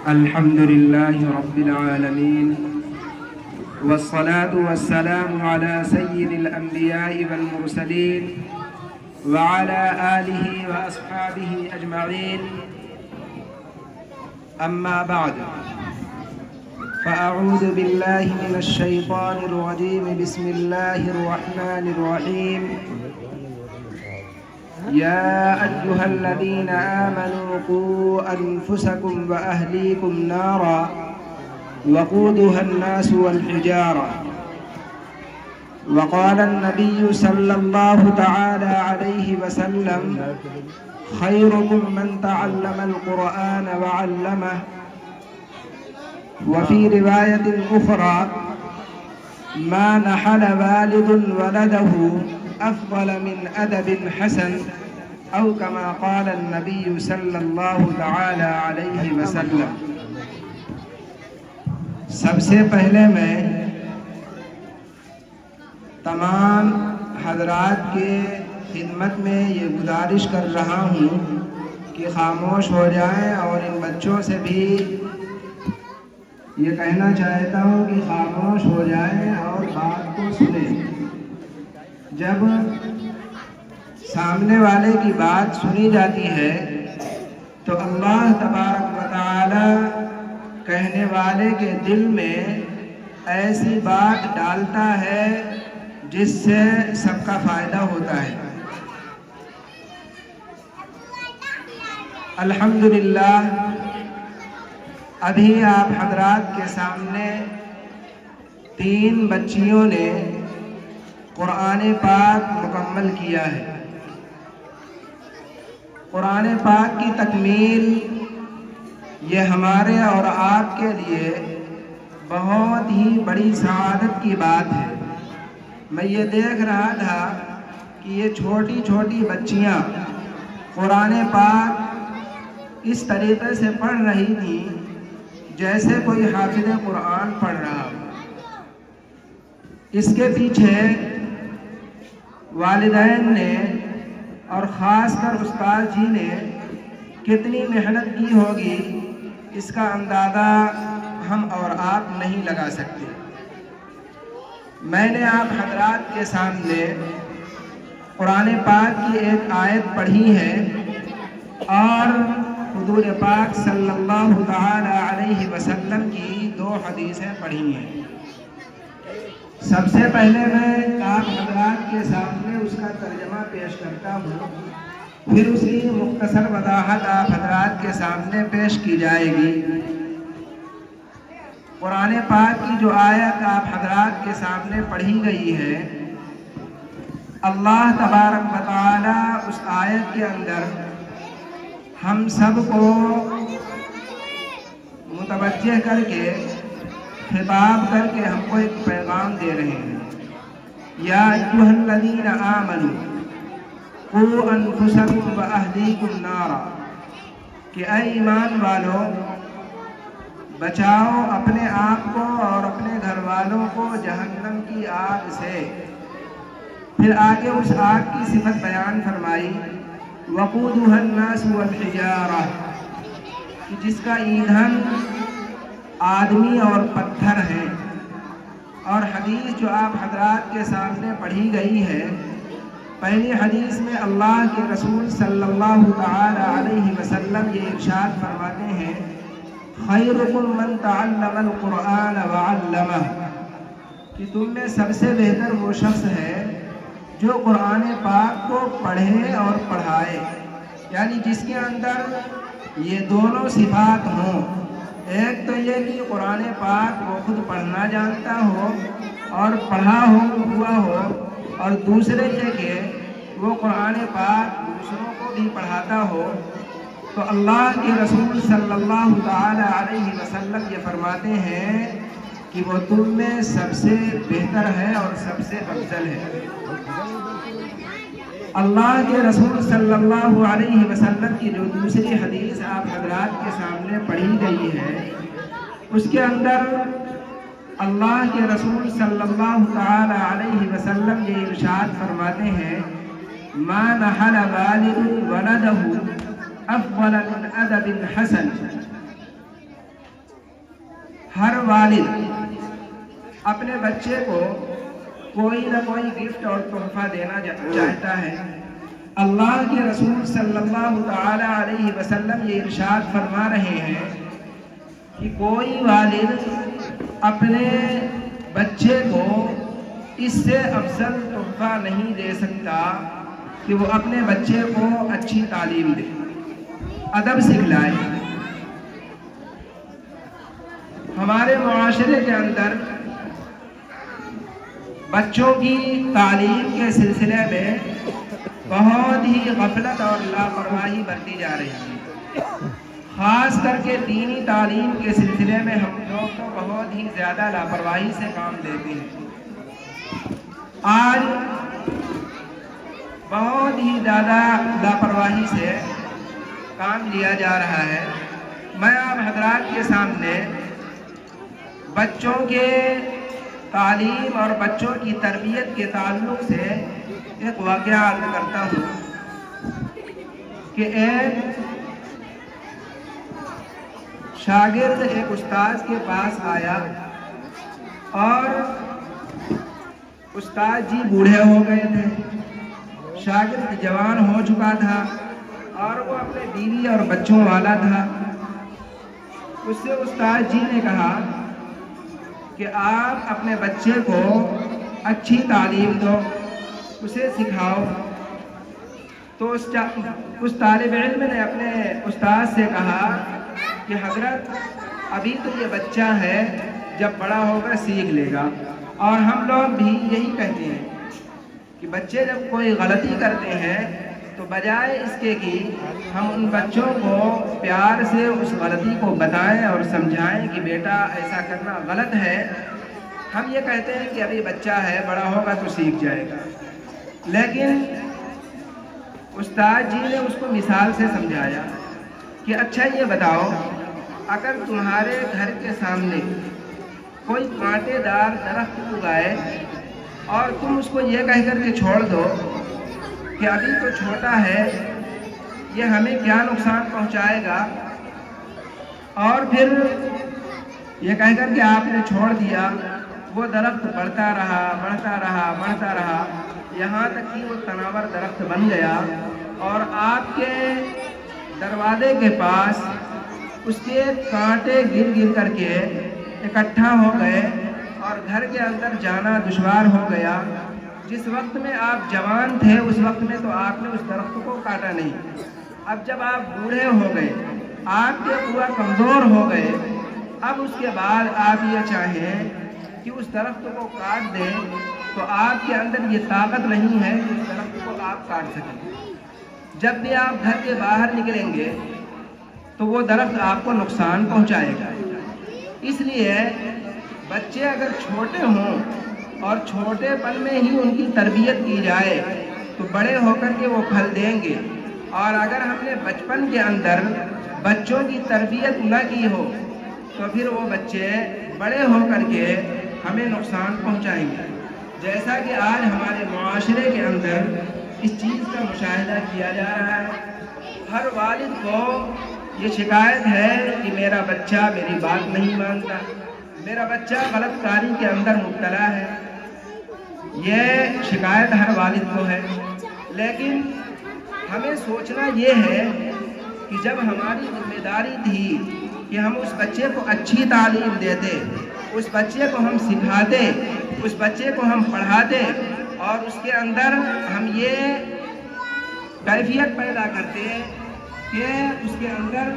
الحمد لله رب العالمين والصلاة والسلام على سيد الأنبياء والمرسلين وعلى آله وأصحابه أجمعين. أما بعد، فأعوذ بالله من الشيطان الرجيم. بسم الله الرحمن الرحيم. يا أيها الذين آمنوا قوا أنفسكم وأهليكم نارا وقودها الناس والحجارة. وقال النبي صلى الله تعالى عليه وسلم: خيركم من تعلم القرآن وعلمه. وفي رواية أخرى: ما نحل والد ولده أفضل من أدب حسن، أو كما قال النبي صلی اللہ تعالی علیہ وسلم. سب سے پہلے میں تمام حضرات کے خدمت میں یہ گزارش کر رہا ہوں کہ خاموش ہو جائیں، اور ان بچوں سے بھی یہ کہنا چاہتا ہوں کہ خاموش ہو جائیں اور بات کو سنیں. جب سامنے والے کی بات سنی جاتی ہے تو اللہ تبارک و تعالی کہنے والے کے دل میں ایسی بات ڈالتا ہے جس سے سب کا فائدہ ہوتا ہے. الحمدللہ ابھی آپ حضرات کے سامنے 3 بچیوں نے قرآن پاک مکمل کیا ہے. قرآن پاک کی تکمیل یہ ہمارے اور آپ کے لیے بہت ہی بڑی سعادت کی بات ہے. میں یہ دیکھ رہا تھا کہ یہ چھوٹی چھوٹی بچیاں قرآن پاک اس طریقے سے پڑھ رہی تھیں جیسے کوئی حافظ قرآن پڑھ رہا ہو. اس کے پیچھے والدین نے اور خاص کر استاد جی نے کتنی محنت کی ہوگی، اس کا اندازہ ہم اور آپ نہیں لگا سکتے. میں نے آپ حضرات کے سامنے قرآن پاک کی ایک آیت پڑھی ہے اور حضور پاک صلی اللہ تعالی علیہ وسلم کی 2 حدیثیں پڑھی ہیں. سب سے پہلے میں آپ حضرات کے سامنے اس کا ترجمہ پیش کرتا ہوں، پھر اس کی مختصر وضاحت آپ حضرات کے سامنے پیش کی جائے گی. قرآن پاک کی جو آیت آپ حضرات کے سامنے پڑھی گئی ہے، اللہ تبارک و تعالی اس آیت کے اندر ہم سب کو متوجہ کر کے خطاب کر کے ہم کو ایک پیغام دے رہے ہیں. یا ایھا الذین آمنوا قوا انفسکم واہلیکم نارا، کہ اے ایمان والو بچاؤ اپنے آپ کو اور اپنے گھر والوں کو جہنم کی آگ سے. پھر آگے اس آگ کی صفت بیان فرمائی: وقودها الناس والحجارہ، کہ جس کا ایندھن آدمی اور پتھر ہیں. اور حدیث جو آپ حضرات کے سامنے پڑھی گئی ہے، پہلی حدیث میں اللہ کے رسول صلی اللہ تعالی علیہ وسلم یہ ارشاد فرماتے ہیں: خیرکم من تعلم القرآن وعلمہ، کہ تم میں سب سے بہتر وہ شخص ہے جو قرآن پاک کو پڑھے اور پڑھائے. یعنی جس کے اندر یہ دونوں صفات ہوں، ایک تو یہ کہ قرآن پاک وہ خود پڑھنا جانتا ہو اور پڑھا ہوا ہو، اور دوسرے یہ کہ وہ قرآن پاک دوسروں کو بھی پڑھاتا ہو. تو اللہ کے رسول صلی اللہ تعالی علیہ وسلم یہ فرماتے ہیں کہ وہ تم میں سب سے بہتر ہے اور سب سے افضل ہے. اللہ کے رسول صلی اللہ علیہ وسلم کی جو دوسری حدیث آپ حضرات کے سامنے پڑھی گئی ہے، اس کے اندر اللہ کے رسول صلی اللہ تعالی علیہ وسلم یہ ارشاد فرماتے ہیں: ما نحل والد ولده افضل من ادب حسن، ہر والد اپنے بچے کو کوئی نہ کوئی گفٹ اور تحفہ دینا چاہتا ہے۔ اللہ کے رسول صلی اللہ تعالی علیہ وسلم یہ ارشاد فرما رہے ہیں کہ کوئی والد اپنے بچے کو اس سے افضل تحفہ نہیں دے سکتا کہ وہ اپنے بچے کو اچھی تعلیم دے، ادب سکھلائے۔ ہمارے معاشرے کے اندر بچوں کی تعلیم کے سلسلے میں بہت ہی غفلت اور لاپرواہی برتی جا رہی ہے۔ خاص کر کے دینی تعلیم کے سلسلے میں ہم لوگ تو بہت ہی زیادہ لاپرواہی سے کام لیتے ہیں۔ آج بہت ہی زیادہ لاپرواہی سے کام لیا جا رہا ہے۔ میں آپ حضرات کے سامنے بچوں کے تعلیم اور بچوں کی تربیت کے تعلق سے ایک واقعہ عرض کرتا ہوں کہ ایک شاگرد ایک استاذ کے پاس آیا اور استاد جی بوڑھے ہو گئے تھے، شاگرد جوان ہو چکا تھا اور وہ اپنے بیوی اور بچوں والا تھا۔ اس سے استاد جی نے کہا کہ آپ اپنے بچے کو اچھی تعلیم دو، اسے سکھاؤ۔ تو اس طالب علم نے اپنے استاد سے کہا کہ حضرت ابھی تو یہ بچہ ہے، جب بڑا ہوگا سیکھ لے گا۔ اور ہم لوگ بھی یہی کہتے ہیں کہ بچے جب کوئی غلطی کرتے ہیں تو بجائے اس کے کہ ہم ان بچوں کو پیار سے اس غلطی کو بتائیں اور سمجھائیں کہ بیٹا ایسا کرنا غلط ہے، ہم یہ کہتے ہیں کہ ابھی بچہ ہے، بڑا ہوگا تو سیکھ جائے گا۔ لیکن استاد جی نے اس کو مثال سے سمجھایا کہ اچھا یہ بتاؤ، اگر تمہارے گھر کے سامنے کوئی کانٹے دار درخت اگائے اور تم اس کو یہ کہہ کر کے چھوڑ دو کہ ابھی تو چھوٹا ہے، یہ ہمیں کیا نقصان پہنچائے گا، اور پھر یہ کہہ کر کے آپ نے چھوڑ دیا، وہ درخت بڑھتا رہا بڑھتا رہا بڑھتا رہا، یہاں تک کہ وہ تناور درخت بن گیا اور آپ کے دروازے کے پاس اس کے کانٹے گر گر کر کے اکٹھا ہو گئے اور گھر کے اندر جانا دشوار ہو گیا۔ جس وقت میں آپ جوان تھے اس وقت میں تو آپ نے اس درخت کو کاٹا نہیں، اب جب آپ بوڑھے ہو گئے، آپ کے قوت کمزور ہو گئے، اب اس کے بعد آپ یہ چاہیں کہ اس درخت کو کاٹ دیں تو آپ کے اندر یہ طاقت نہیں ہے کہ اس درخت کو آپ کاٹ سکیں۔ جب بھی آپ گھر کے باہر نکلیں گے تو وہ درخت آپ کو نقصان پہنچائے گا۔ اس لیے بچے اگر چھوٹے ہوں اور چھوٹے پن میں ہی ان کی تربیت کی جائے تو بڑے ہو کر کے وہ پھل دیں گے، اور اگر ہم نے بچپن کے اندر بچوں کی تربیت نہ کی ہو تو پھر وہ بچے بڑے ہو کر کے ہمیں نقصان پہنچائیں گے۔ جیسا کہ آج ہمارے معاشرے کے اندر اس چیز کا مشاہدہ کیا جا رہا ہے، ہر والد کو یہ شکایت ہے کہ میرا بچہ میری بات نہیں مانتا، میرا بچہ غلط کاری کے اندر مبتلا ہے، یہ شکایت ہر والد کو ہے۔ لیکن ہمیں سوچنا یہ ہے کہ جب ہماری ذمہ داری تھی کہ ہم اس بچے کو اچھی تعلیم دیتے، اس بچے کو ہم سکھاتے، اس بچے کو ہم پڑھاتے اور اس کے اندر ہم یہ کیفیت پیدا کرتے کہ اس کے اندر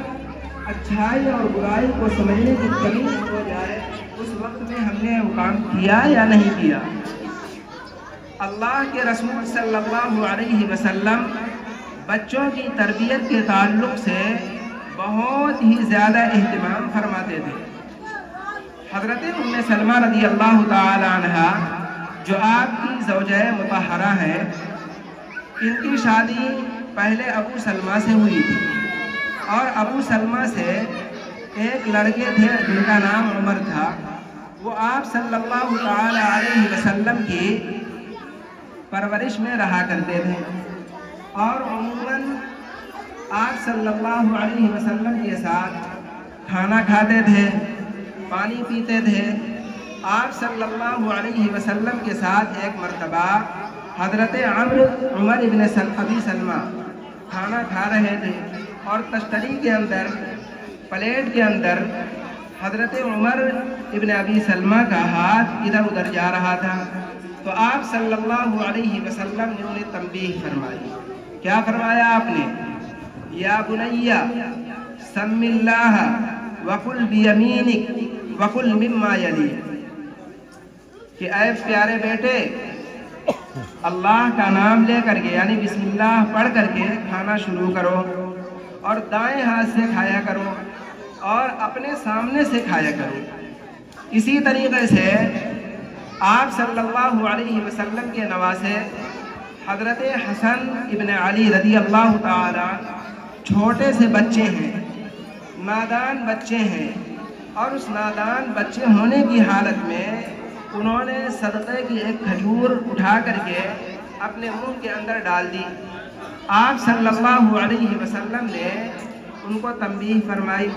اچھائی اور برائی کو سمجھنے کی تمیز ہو جائے، اس وقت میں ہم نے وہ کام کیا یا نہیں کیا۔ اللہ کے رسول صلی اللہ علیہ وسلم بچوں کی تربیت کے تعلق سے بہت ہی زیادہ اہتمام فرماتے تھے۔ حضرت ام سلمہ رضی اللہ تعالی عنہ جو آپ کی زوجہ مطہرہ ہیں، ان کی شادی پہلے ابو سلمہ سے ہوئی تھی، اور ابو سلمہ سے ایک لڑکے تھے جن کا نام عمر تھا، وہ آپ صلی اللہ تعالی علیہ وسلم کی پرورش میں رہا کرتے تھے، اور عموماً آپ صلی اللہ علیہ وسلم کے ساتھ کھانا کھاتے تھے، پانی پیتے تھے۔ آپ صلی اللہ علیہ وسلم کے ساتھ ایک مرتبہ حضرت عمر ابن ابی سلمہ کھانا کھا رہے تھے اور تشتری کے اندر، پلیٹ کے اندر حضرت عمر ابن ابی سلمہ کا ہاتھ ادھر ادھر جا رہا تھا، تو آپ صلی اللہ علیہ وسلم نے انہیں تنبیہ فرمائی۔ کیا فرمایا آپ نے؟ یا بنی سم اللہ وکل بیمینک وکل مما یلیک، کہ اے پیارے بیٹے اللہ کا نام لے کر کے یعنی بسم اللہ پڑھ کر کے کھانا شروع کرو اور دائیں ہاتھ سے کھایا کرو اور اپنے سامنے سے کھایا کرو۔ اسی طریقے سے آپ صلی اللہ علیہ وسلم کے نواسے حضرت حسن ابن علی رضی اللہ تعالی چھوٹے سے بچے ہیں، نادان بچے ہیں، اور اس نادان بچے ہونے کی حالت میں انہوں نے صدقے کی ایک کھجور اٹھا کر کے اپنے منہ کے اندر ڈال دی۔ آپ صلی اللہ علیہ وسلم نے ان کو تنبیہ فرمائی